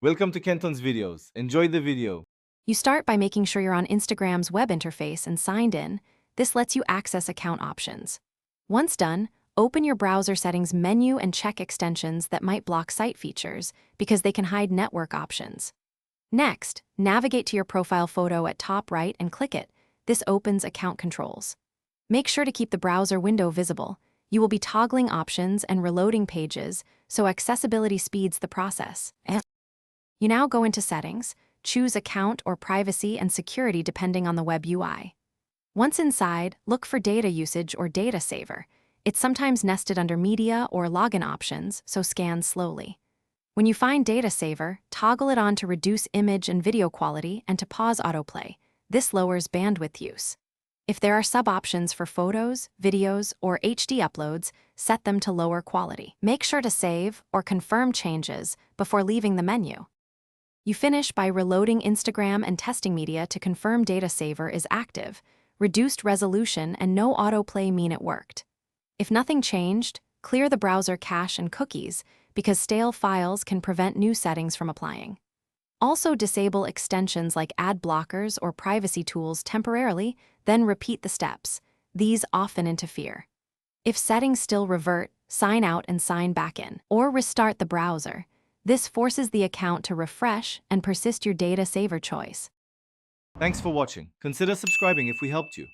Welcome to Kenton's videos. Enjoy the video. You start by making sure you're on Instagram's web interface and signed in. This lets you access account options. Once done, open your browser settings menu and check extensions that might block site features because they can hide network options. Next, navigate to your profile photo at top right and click it. This opens account controls. Make sure to keep the browser window visible. You will be toggling options and reloading pages, so accessibility speeds the process. You now go into Settings, choose Account or Privacy and Security depending on the web UI. Once inside, look for Data Usage or Data Saver. It's sometimes nested under Media or Login options, so scan slowly. When you find Data Saver, toggle it on to reduce image and video quality and to pause autoplay. This lowers bandwidth use. If there are sub-options for photos, videos, or HD uploads, set them to lower quality. Make sure to save or confirm changes before leaving the menu. You finish by reloading Instagram and testing media to confirm Data Saver is active. Reduced resolution and no autoplay mean it worked. If nothing changed, clear the browser cache and cookies because stale files can prevent new settings from applying. Also disable extensions like ad blockers or privacy tools temporarily, then repeat the steps. These often interfere. If settings still revert, sign out and sign back in, or restart the browser. This forces the account to refresh and persist your Data Saver choice. Thanks for watching. Consider subscribing if we helped you.